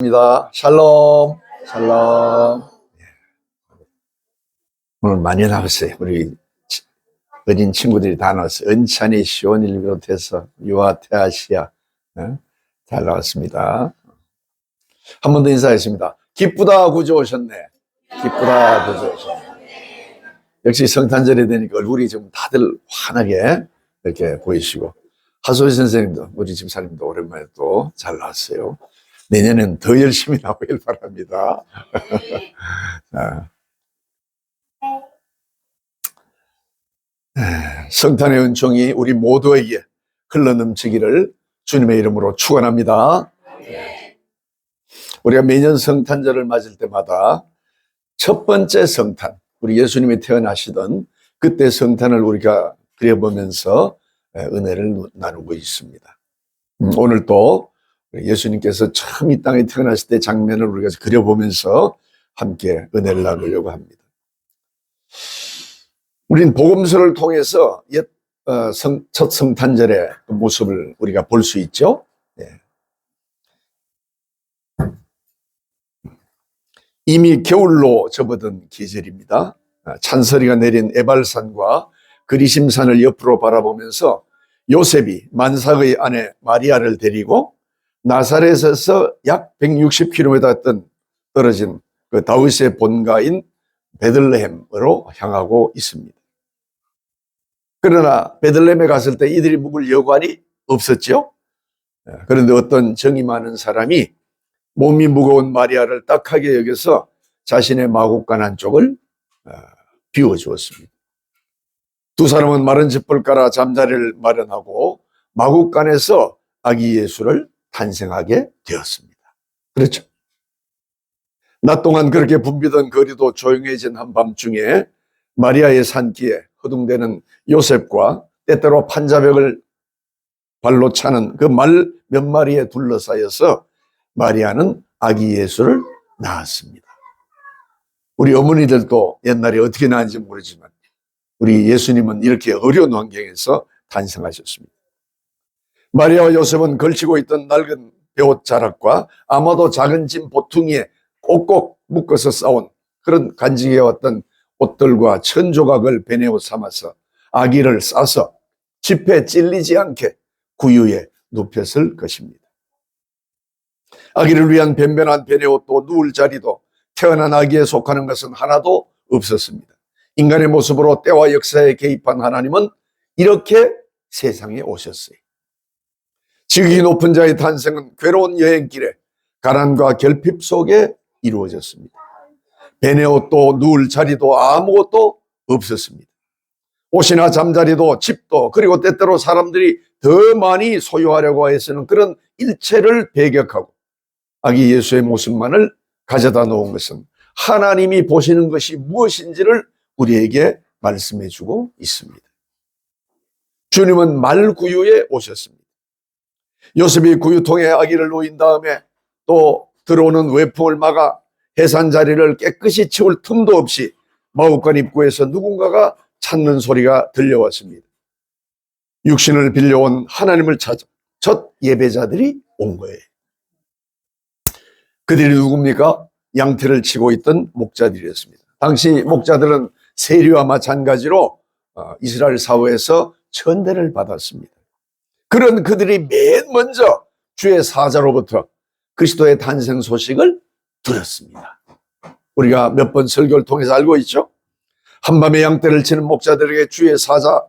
입니다. 샬롬, 샬롬. 오늘 많이 나왔어요. 우리 어린 친구들이 다 나왔어요. 은찬이, 시온이를 비롯해서 유아, 태아시아 잘 나왔습니다. 한 번 더 인사했습니다. 기쁘다 구주 오셨네. 기쁘다 구주 오셨네. 역시 성탄절이 되니까 얼굴이 좀 다들 환하게 이렇게 보이시고, 하소희 선생님도, 우리 집사님도 오랜만에 또 잘 나왔어요. 내년엔 더 열심히 나오길 바랍니다. 성탄의 은총이 우리 모두에게 흘러넘치기를 주님의 이름으로 축원합니다. 우리가 매년 성탄절을 맞을 때마다 첫 번째 성탄, 우리 예수님이 태어나시던 그때 성탄을 우리가 그려보면서 은혜를 나누고 있습니다. 오늘 또 예수님께서 처음 이 땅에 태어나실 때 장면을 우리가 그려보면서 함께 은혜를 나누려고 합니다. 우린 복음서를 통해서 첫 성탄절의 모습을 우리가 볼 수 있죠. 이미 겨울로 접어든 계절입니다. 찬설이가 내린 에발산과 그리심산을 옆으로 바라보면서 요셉이 만삭의 아내 마리아를 데리고 나사렛에서 약 160km 떨어진 그 다윗의 본가인 베들레헴으로 향하고 있습니다. 그러나 베들레헴에 갔을 때 이들이 묵을 여관이 없었죠. 그런데 어떤 정이 많은 사람이 몸이 무거운 마리아를 딱하게 여겨서 자신의 마구간 한쪽을 비워주었습니다. 두 사람은 마른 짚을 깔아 잠자리를 마련하고 마구간에서 아기 예수를 탄생하게 되었습니다. 그렇죠. 낮 동안 그렇게 붐비던 거리도 조용해진 한밤중에 마리아의 산기에 허둥대는 요셉과 때때로 판자벽을 발로 차는 그 말 몇 마리에 둘러싸여서 마리아는 아기 예수를 낳았습니다. 우리 어머니들도 옛날에 어떻게 낳은지 모르지만 우리 예수님은 이렇게 어려운 환경에서 탄생하셨습니다. 마리아와 요셉은 걸치고 있던 낡은 베옷 자락과 아마도 작은 짐 보퉁이에 꼭꼭 묶어서 싸운 그런 간직해왔던 옷들과 천조각을 베네옷 삼아서 아기를 싸서 집에 찔리지 않게 구유에 눕혔을 것입니다. 아기를 위한 변변한 베네옷도 누울 자리도 태어난 아기에 속하는 것은 하나도 없었습니다. 인간의 모습으로 때와 역사에 개입한 하나님은 이렇게 세상에 오셨어요. 지극히 높은 자의 탄생은 괴로운 여행길에 가난과 결핍 속에 이루어졌습니다. 베네옷도 누울 자리도 아무것도 없었습니다. 옷이나 잠자리도 집도 그리고 때때로 사람들이 더 많이 소유하려고 해서는 그런 일체를 배격하고 아기 예수의 모습만을 가져다 놓은 것은 하나님이 보시는 것이 무엇인지를 우리에게 말씀해 주고 있습니다. 주님은 말구유에 오셨습니다. 요셉이 구유통에 아기를 놓인 다음에 또 들어오는 외풍을 막아 해산 자리를 깨끗이 치울 틈도 없이 마구간 입구에서 누군가가 찾는 소리가 들려왔습니다. 육신을 빌려온 하나님을 찾아 첫 예배자들이 온 거예요. 그들이 누굽니까? 양태를 치고 있던 목자들이었습니다. 당시 목자들은 세리와 마찬가지로 이스라엘 사회에서 천대를 받았습니다. 그런 그들이 맨 먼저 주의 사자로부터 그리스도의 탄생 소식을 들었습니다. 우리가 몇 번 설교를 통해서 알고 있죠. 한밤에 양떼를 치는 목자들에게 주의 사자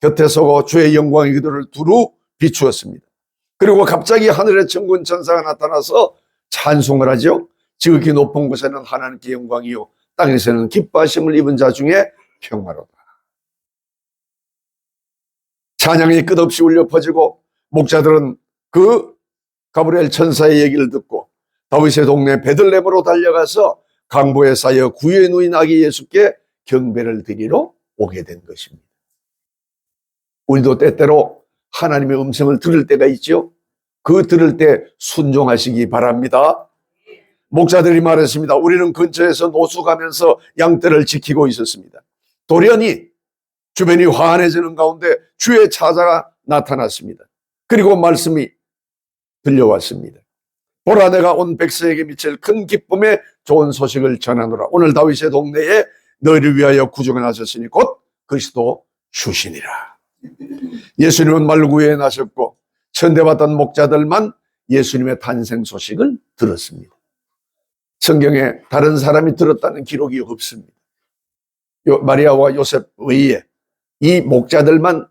곁에 서고 주의 영광이 그들을 두루 비추었습니다. 그리고 갑자기 하늘의 천군 천사가 나타나서 찬송을 하죠. 지극히 높은 곳에는 하나님께 영광이요 땅에서는 기뻐하심을 입은 자 중에 평화로다. 찬양이 끝없이 울려 퍼지고 목자들은 그 가브리엘 천사의 얘기를 듣고 다윗의 동네 베들레헴으로 달려가서 강보에 쌓여 구유에 누인 아기 예수께 경배를 드리러 오게 된 것입니다. 우리도 때때로 하나님의 음성을 들을 때가 있죠. 그 들을 때 순종하시기 바랍니다. 목자들이 말했습니다. 우리는 근처에서 노숙하면서 양떼를 지키고 있었습니다. 돌연히 주변이 환해지는 가운데 주의 사자가 나타났습니다. 그리고 말씀이 들려왔습니다. 보라, 내가 온 백성에게 미칠 큰 기쁨의 좋은 소식을 전하노라. 오늘 다윗의 동네에 너희를 위하여 구주가 나셨으니 곧 그리스도 주시니라. 예수님은 말구에 나셨고 천대받던 목자들만 예수님의 탄생 소식을 들었습니다. 성경에 다른 사람이 들었다는 기록이 없습니다. 마리아와 요셉 외에 이 목자들만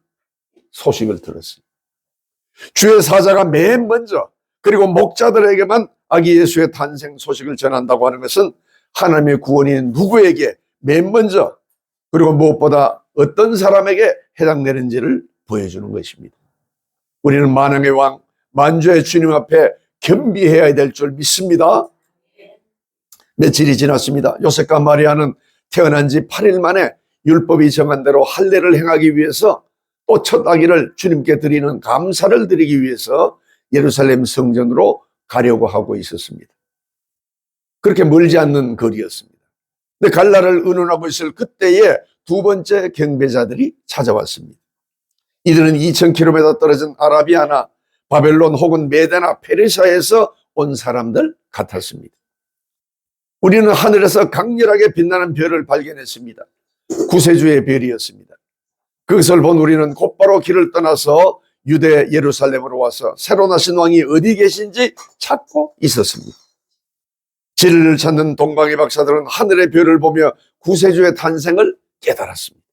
소식을 들었습니다. 주의 사자가 맨 먼저, 그리고 목자들에게만 아기 예수의 탄생 소식을 전한다고 하는 것은 하나님의 구원이 누구에게 맨 먼저, 그리고 무엇보다 어떤 사람에게 해당되는지를 보여주는 것입니다. 우리는 만왕의 왕, 만주의 주님 앞에 겸비해야 될 줄 믿습니다. 며칠이 지났습니다. 요셉과 마리아는 태어난 지 8일 만에 율법이 정한 대로 할례를 행하기 위해서 또 첫 아기를 주님께 드리는 감사를 드리기 위해서 예루살렘 성전으로 가려고 하고 있었습니다. 그렇게 멀지 않는 거리였습니다. 근데 갈라를 의논하고 있을 그때에 두 번째 경배자들이 찾아왔습니다. 이들은 2000km 떨어진 아라비아나 바벨론 혹은 메데나 페르시아에서 온 사람들 같았습니다. 우리는 하늘에서 강렬하게 빛나는 별을 발견했습니다. 구세주의 별이었습니다. 그것을 본 우리는 곧바로 길을 떠나서 유대 예루살렘으로 와서 새로 나신 왕이 어디 계신지 찾고 있었습니다. 진리를 찾는 동방의 박사들은 하늘의 별을 보며 구세주의 탄생을 깨달았습니다.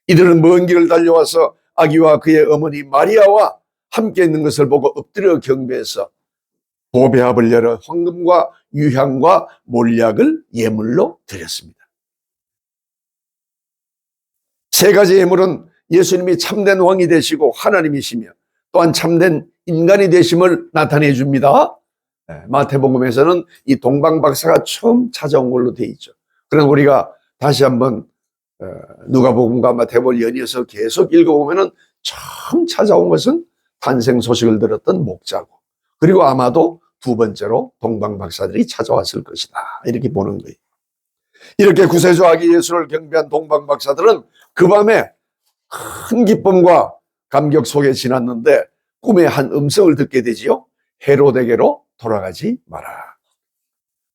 이들은 먼 길을 달려와서 아기와 그의 어머니 마리아와 함께 있는 것을 보고 엎드려 경배해서 보배합을 열어 황금과 유향과 몰약을 예물로 드렸습니다. 세 가지 예물은 예수님이 참된 왕이 되시고 하나님이시며 또한 참된 인간이 되심을 나타내 줍니다. 마태복음에서는 이 동방박사가 처음 찾아온 걸로 되어 있죠. 그럼 우리가 다시 한번 누가복음과 마태복음을 연이어서 계속 읽어보면 처음 찾아온 것은 탄생 소식을 들었던 목자고, 그리고 아마도 두 번째로 동방박사들이 찾아왔을 것이다, 이렇게 보는 거예요. 이렇게 구세주 아기 예수를 경배한 동방박사들은 그 밤에 큰 기쁨과 감격 속에 지났는데 꿈에 한 음성을 듣게 되지요. 헤로데게로 돌아가지 마라.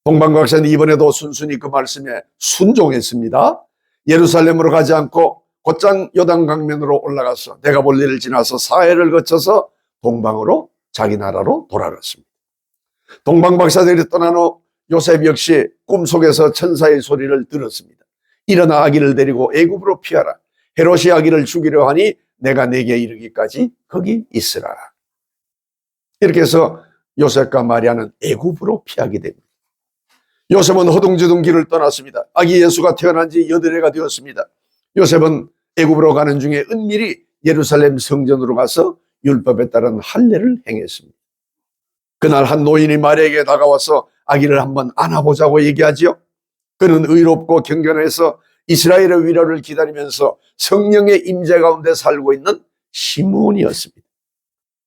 동방박사는 이번에도 순순히 그 말씀에 순종했습니다. 예루살렘으로 가지 않고 곧장 요단강면으로 올라가서 내가 볼 일을 지나서 사해를 거쳐서 동방으로, 자기 나라로 돌아갔습니다. 동방박사들이 떠난 후 요셉 역시 꿈속에서 천사의 소리를 들었습니다. 일어나 아기를 데리고 애굽으로 피하라. 헤롯이 아기를 죽이려 하니 내가 내게 이르기까지 거기 있으라. 이렇게 해서 요셉과 마리아는 애굽으로 피하게 됩니다. 요셉은 허둥지둥 길을 떠났습니다. 아기 예수가 태어난 지 8해가 되었습니다. 요셉은 애굽으로 가는 중에 은밀히 예루살렘 성전으로 가서 율법에 따른 할례를 행했습니다. 그날 한 노인이 마리아에게 다가와서 아기를 한번 안아보자고 얘기하지요. 그는 의롭고 경건해서 이스라엘의 위로를 기다리면서 성령의 임재 가운데 살고 있는 시므온이었습니다.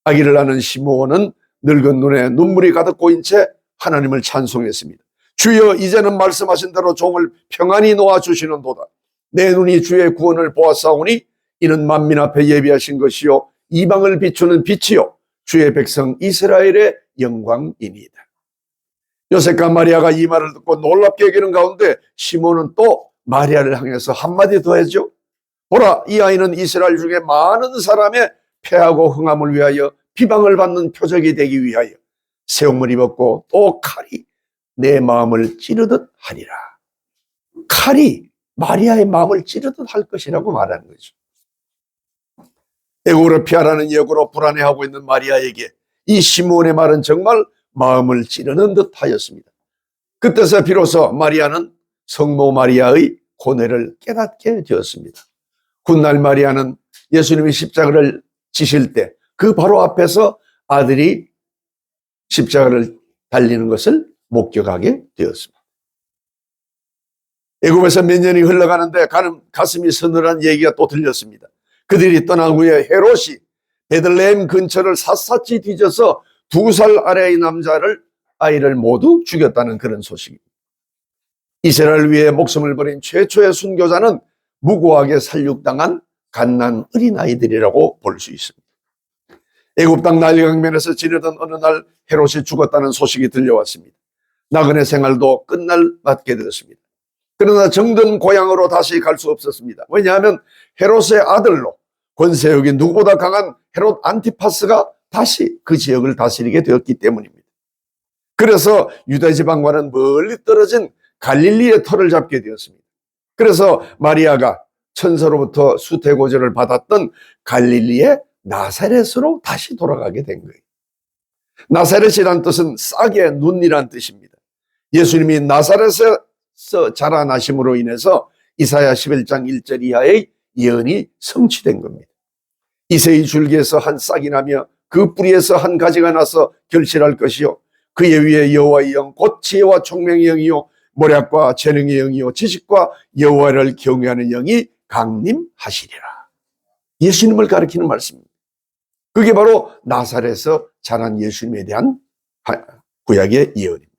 아기를 낳은 시므온은 늙은 눈에 눈물이 가득 고인 채 하나님을 찬송했습니다. 주여, 이제는 말씀하신 대로 종을 평안히 놓아주시는도다. 내 눈이 주의 구원을 보았사오니 이는 만민 앞에 예비하신 것이요 이방을 비추는 빛이요 주의 백성 이스라엘의 영광이니이다. 요셉과 마리아가 이 말을 듣고 놀랍게 여기는 가운데 시몬은 또 마리아를 향해서 한마디 더 했죠. 보라, 이 아이는 이스라엘 중에 많은 사람의 패하고 흥함을 위하여 비방을 받는 표적이 되기 위하여 새 옷을 입었고 또 칼이 내 마음을 찌르듯 하리라. 칼이 마리아의 마음을 찌르듯 할 것이라고 말하는 거죠. 애굽으로 피하라는 예고로 불안해하고 있는 마리아에게 이 시므온의 말은 정말 마음을 찌르는 듯 하였습니다. 그때서 비로소 마리아는 성모 마리아의 고뇌를 깨닫게 되었습니다. 훗날 마리아는 예수님이 십자가를 지실 때 그 바로 앞에서 아들이 십자가를 달리는 것을 목격하게 되었습니다. 애굽에서 몇 년이 흘러가는데 가슴이 서늘한 얘기가 또 들렸습니다. 그들이 떠난 후에 헤롯이 베들레헴 근처를 샅샅이 뒤져서 2살 아래의 아이를 모두 죽였다는 그런 소식입니다. 이스라엘을 위해 목숨을 버린 최초의 순교자는 무고하게 살육당한 갓난 어린아이들이라고 볼 수 있습니다. 애굽 땅 나일 강변에서 지내던 어느 날 헤롯이 죽었다는 소식이 들려왔습니다. 나그네 생활도 끝날 맞게 되었습니다. 그러나 정든 고향으로 다시 갈 수 없었습니다. 왜냐하면 헤롯의 아들로 권세욕이 누구보다 강한 헤롯 안티파스가 다시 그 지역을 다스리게 되었기 때문입니다. 그래서 유다 지방과는 멀리 떨어진 갈릴리의 터를 잡게 되었습니다. 그래서 마리아가 천사로부터 수태고절을 받았던 갈릴리의 나사렛으로 다시 돌아가게 된 거예요. 나사렛이란 뜻은 싹의 눈이란 뜻입니다. 예수님이 나사렛에서 자라나심으로 인해서 이사야 11장 1절 이하의 예언이 성취된 겁니다. 이새의 줄기에서 한 싹이 나며 그 뿌리에서 한 가지가 나서 결실할 것이요 그의 위에 여호와의 영 곧 지혜와 총명의 영이요 모략과 재능의 영이요 지식과 여호와를 경외하는 영이 강림하시리라. 예수님을 가리키는 말씀입니다. 그게 바로 나사렛에서 자란 예수님에 대한 구약의 예언입니다.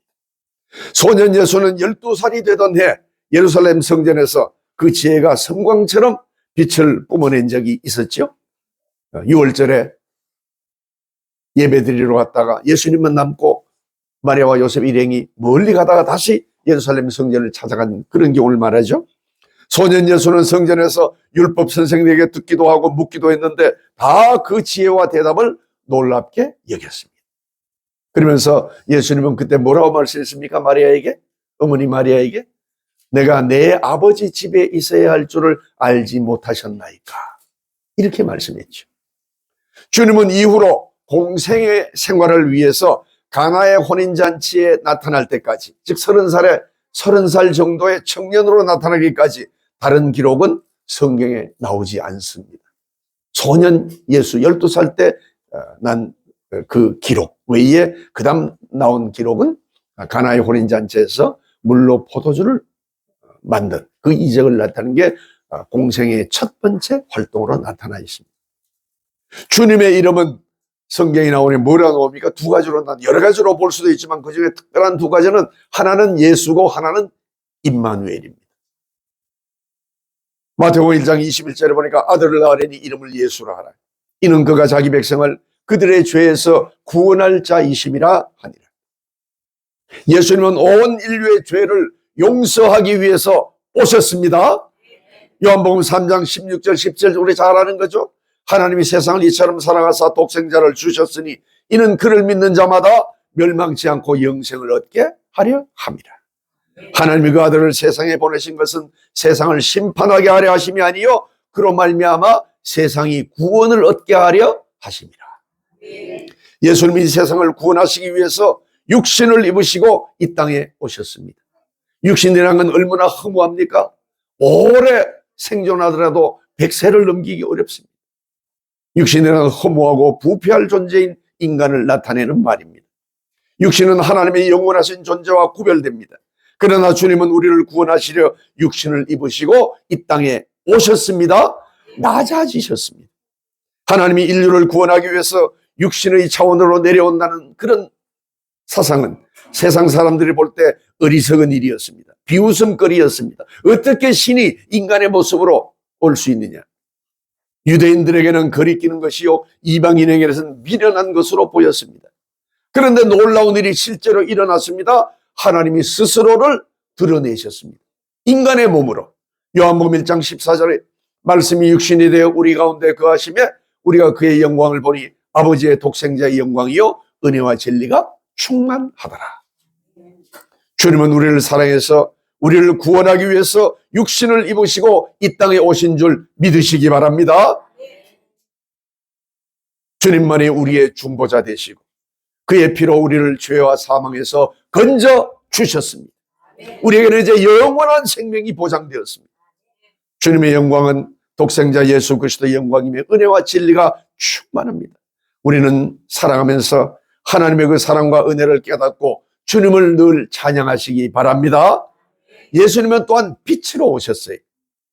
소년 예수는 12살이 되던 해 예루살렘 성전에서 그 지혜가 섬광처럼 빛을 뿜어낸 적이 있었죠. 6월절에 예배드리러 갔다가 예수님만 남고 마리아와 요셉 일행이 멀리 가다가 다시 예루살렘 성전을 찾아간 그런 경우를 말하죠. 소년 예수는 성전에서 율법 선생들에게 듣기도 하고 묻기도 했는데 다 그 지혜와 대답을 놀랍게 여겼습니다. 그러면서 예수님은 그때 뭐라고 말씀했습니까? 마리아에게, 어머니 마리아에게, 내가 내 아버지 집에 있어야 할 줄을 알지 못하셨나이까, 이렇게 말씀했죠. 주님은 이후로 공생의 생활을 위해서 가나의 혼인잔치에 나타날 때까지, 즉 30살 정도의 청년으로 나타나기까지 다른 기록은 성경에 나오지 않습니다. 소년 예수 12살 때 난 그 기록 외에 그 다음 나온 기록은 가나의 혼인잔치에서 물로 포도주를 만든 그 이적을 나타내는 게 공생의 첫 번째 활동으로 나타나 있습니다. 주님의 이름은 성경에 나오니 뭐라 나옵니까? 두 가지로, 여러 가지로 볼 수도 있지만 그 중에 특별한 두 가지는 하나는 예수고 하나는 임마누엘입니다. 마태복음 1장 21절에 보니까 아들을 낳으려니 이름을 예수라 하라. 이는 그가 자기 백성을 그들의 죄에서 구원할 자이심이라 하니라. 예수님은 온 인류의 죄를 용서하기 위해서 오셨습니다. 요한복음 3장 16절 17절 우리 잘 아는 거죠. 하나님이 세상을 이처럼 사랑하사 독생자를 주셨으니 이는 그를 믿는 자마다 멸망치 않고 영생을 얻게 하려 함이라. 하나님이 그 아들을 세상에 보내신 것은 세상을 심판하게 하려 하심이 아니요 그로 말미암아 세상이 구원을 얻게 하려 하심이라. 예수님이 세상을 구원하시기 위해서 육신을 입으시고 이 땅에 오셨습니다. 육신이라는 건 얼마나 허무합니까? 오래 생존하더라도 100세를 넘기기 어렵습니다. 육신이라는 허무하고 부패할 존재인 인간을 나타내는 말입니다. 육신은 하나님의 영원하신 존재와 구별됩니다. 그러나 주님은 우리를 구원하시려 육신을 입으시고 이 땅에 오셨습니다. 낮아지셨습니다. 하나님이 인류를 구원하기 위해서 육신의 차원으로 내려온다는 그런 사상은 세상 사람들이 볼 때 어리석은 일이었습니다. 비웃음거리였습니다. 어떻게 신이 인간의 모습으로 올 수 있느냐. 유대인들에게는 거리끼는 것이요 이방인에게는 미련한 것으로 보였습니다. 그런데 놀라운 일이 실제로 일어났습니다. 하나님이 스스로를 드러내셨습니다. 인간의 몸으로. 요한복음 1장 14절에 말씀이 육신이 되어 우리 가운데 거하시며 우리가 그의 영광을 보니 아버지의 독생자의 영광이요 은혜와 진리가 충만하더라. 주님은 우리를 사랑해서 우리를 구원하기 위해서 육신을 입으시고 이 땅에 오신 줄 믿으시기 바랍니다. 주님만이 우리의 중보자 되시고 그의 피로 우리를 죄와 사망에서 건져 주셨습니다. 우리에게는 이제 영원한 생명이 보장되었습니다. 주님의 영광은 독생자 예수 그리스도의 영광이며 은혜와 진리가 충만합니다. 우리는 사랑하면서 하나님의 그 사랑과 은혜를 깨닫고 주님을 늘 찬양하시기 바랍니다. 예수님은 또한 빛으로 오셨어요.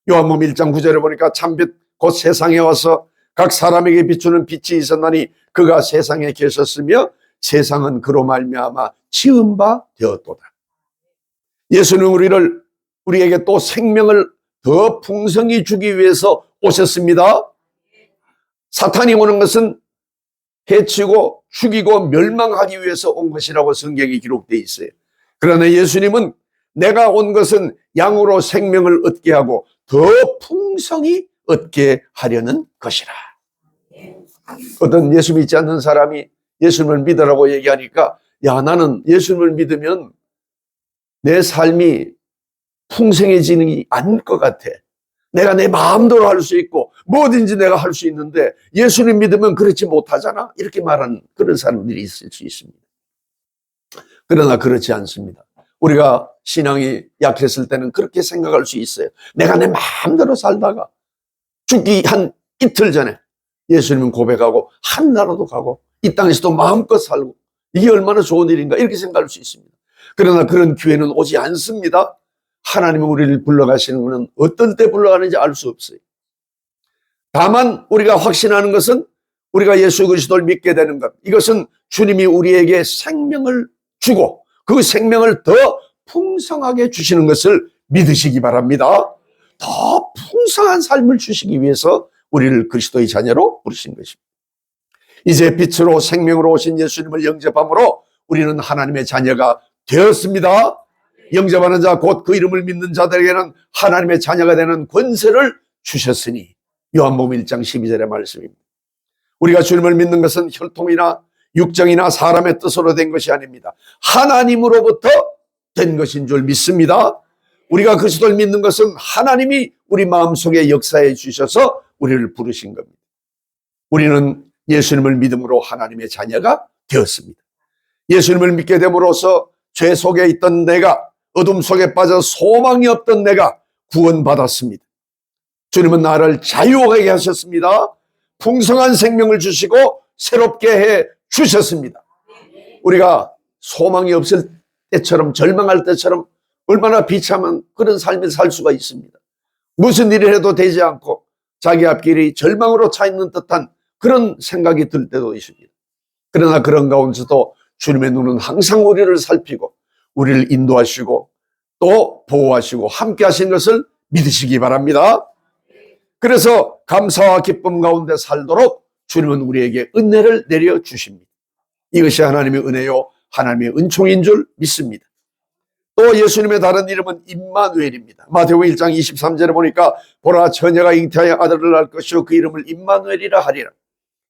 요한복음 1장 9절에 보니까 참빛 곧 세상에 와서 각 사람에게 비추는 빛이 있었나니 그가 세상에 계셨으며 세상은 그로 말미암아 지은 바 되었도다. 예수는 우리에게 또 생명을 더 풍성히 주기 위해서 오셨습니다. 사탄이 오는 것은 해치고 죽이고 멸망하기 위해서 온 것이라고 성경에 기록되어 있어요. 그러나 예수님은 내가 온 것은 양으로 생명을 얻게 하고 더 풍성히 얻게 하려는 것이라. 어떤 예수 믿지 않는 사람이 예수님을 믿으라고 얘기하니까, 야, 나는 예수님을 믿으면 내 삶이 풍성해지는 않을 것 같아. 내가 내 마음대로 할 수 있고 뭐든지 내가 할 수 있는데 예수님 믿으면 그렇지 못하잖아, 이렇게 말하는 그런 사람들이 있을 수 있습니다. 그러나 그렇지 않습니다. 우리가 신앙이 약했을 때는 그렇게 생각할 수 있어요. 내가 내 마음대로 살다가 죽기 한 이틀 전에 예수님은 고백하고 한나라도 가고 이 땅에서도 마음껏 살고 이게 얼마나 좋은 일인가, 이렇게 생각할 수 있습니다. 그러나 그런 기회는 오지 않습니다. 하나님이 우리를 불러가시는 것은 어떤 때 불러가는지 알 수 없어요. 다만 우리가 확신하는 것은 우리가 예수 그리스도를 믿게 되는 것, 이것은 주님이 우리에게 생명을 주고 그 생명을 더 풍성하게 주시는 것을 믿으시기 바랍니다. 더 풍성한 삶을 주시기 위해서 우리를 그리스도의 자녀로 부르신 것입니다. 이제 빛으로 생명으로 오신 예수님을 영접함으로 우리는 하나님의 자녀가 되었습니다. 영접하는 자 곧 그 이름을 믿는 자들에게는 하나님의 자녀가 되는 권세를 주셨으니, 요한복음 1장 12절의 말씀입니다. 우리가 주님을 믿는 것은 혈통이나 육정이나 사람의 뜻으로 된 것이 아닙니다. 하나님으로부터 된 것인 줄 믿습니다. 우리가 그리스도를 믿는 것은 하나님이 우리 마음속에 역사해 주셔서 우리를 부르신 겁니다. 우리는 예수님을 믿음으로 하나님의 자녀가 되었습니다. 예수님을 믿게 됨으로써 죄 속에 있던 내가, 어둠 속에 빠져 소망이 없던 내가 구원받았습니다. 주님은 나를 자유하게 하셨습니다. 풍성한 생명을 주시고 새롭게 해 주셨습니다. 우리가 소망이 없을 때처럼, 절망할 때처럼 얼마나 비참한 그런 삶을 살 수가 있습니다. 무슨 일을 해도 되지 않고 자기 앞길이 절망으로 차 있는 듯한 그런 생각이 들 때도 있습니다. 그러나 그런 가운데서도 주님의 눈은 항상 우리를 살피고 우리를 인도하시고 또 보호하시고 함께 하신 것을 믿으시기 바랍니다. 그래서 감사와 기쁨 가운데 살도록 주님은 우리에게 은혜를 내려주십니다. 이것이 하나님의 은혜요 하나님의 은총인 줄 믿습니다. 또 예수님의 다른 이름은 임마누엘입니다. 마태복음 1장 23절에 보니까 보라, 처녀가 잉태하여 아들을 낳을 것이요 그 이름을 임마누엘이라 하리라.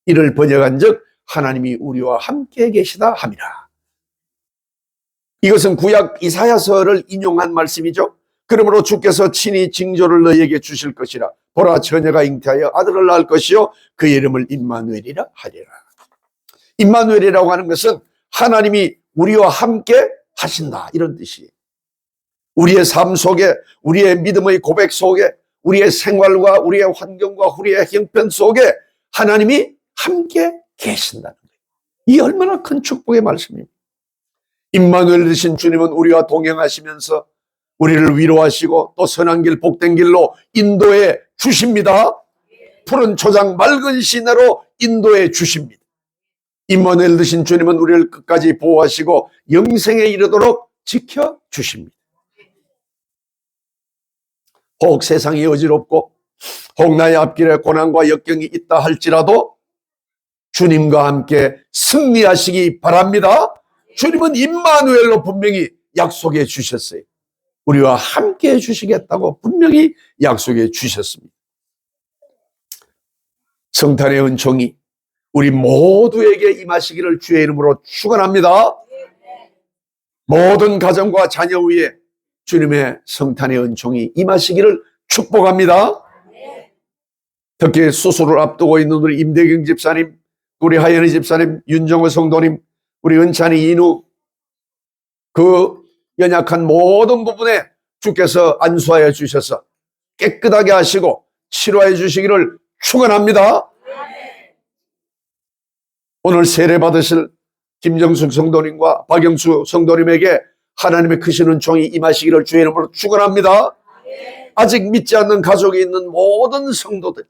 이를 번역한 즉 하나님이 우리와 함께 계시다 함이라. 이것은 구약 이사야서를 인용한 말씀이죠. 그러므로 주께서 친히 징조를 너희에게 주실 것이라. 보라, 처녀가 잉태하여 아들을 낳을 것이요 그 이름을 임마누엘이라 하리라. 임마누엘이라고 하는 것은 하나님이 우리와 함께 하신다, 이런 뜻이에요. 우리의 삶 속에, 우리의 믿음의 고백 속에, 우리의 생활과 우리의 환경과 우리의 형편 속에 하나님이 함께 계신다는 거예요. 이 얼마나 큰 축복의 말씀입니다. 임마누엘 되신 주님은 우리와 동행하시면서 우리를 위로하시고 또 선한 길, 복된 길로 인도해 주십니다. 푸른 초장, 맑은 시내로 인도해 주십니다. 임마누엘 되신 주님은 우리를 끝까지 보호하시고 영생에 이르도록 지켜주십니다. 혹 세상이 어지럽고 혹 나의 앞길에 고난과 역경이 있다 할지라도 주님과 함께 승리하시기 바랍니다. 주님은 임마누엘로 분명히 약속해 주셨어요. 우리와 함께 해 주시겠다고 분명히 약속해 주셨습니다. 성탄의 은총이 우리 모두에게 임하시기를 주의 이름으로 축원합니다. 모든 가정과 자녀 위에 주님의 성탄의 은총이 임하시기를 축복합니다. 특히 수술을 앞두고 있는 우리 임대경 집사님, 우리 하연희 집사님, 윤정호 성도님, 우리 은찬이, 인우, 그 연약한 모든 부분에 주께서 안수하여 주셔서 깨끗하게 하시고 치료해 주시기를 축원합니다. 오늘 세례 받으실 김정숙 성도님과 박영수 성도님에게 하나님의 크신 은총이 임하시기를 주의 이름으로 축원합니다. 아직 믿지 않는 가족이 있는 모든 성도들,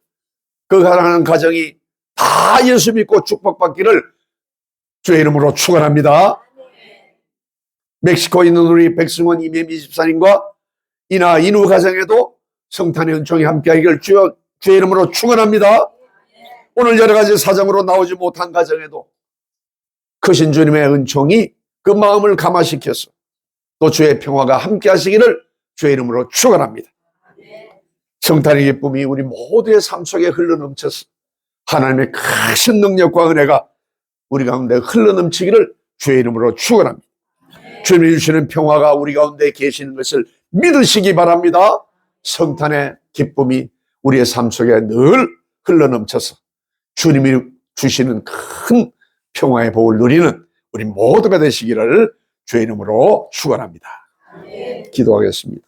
그 하나님 가정이 다 예수 믿고 축복받기를 주의 이름으로 축원합니다. 멕시코에 있는 우리 백승원 이매미 집사님과 이나 인우 가정에도 성탄의 은총이 함께하기를 주의 이름으로 축원합니다. 오늘 여러 가지 사정으로 나오지 못한 가정에도 크신 주님의 은총이 그 마음을 감화시켜서 또 주의 평화가 함께 하시기를 주의 이름으로 축원합니다. 성탄의 기쁨이 우리 모두의 삶 속에 흘러넘쳐서 하나님의 크신 능력과 은혜가 우리 가운데 흘러넘치기를 주의 이름으로 축원합니다. 주님이 주시는 평화가 우리 가운데 계시는 것을 믿으시기 바랍니다. 성탄의 기쁨이 우리의 삶 속에 늘 흘러넘쳐서 주님이 주시는 큰 평화의 복을 누리는 우리 모두가 되시기를 주의 이름으로 축원합니다. 기도하겠습니다.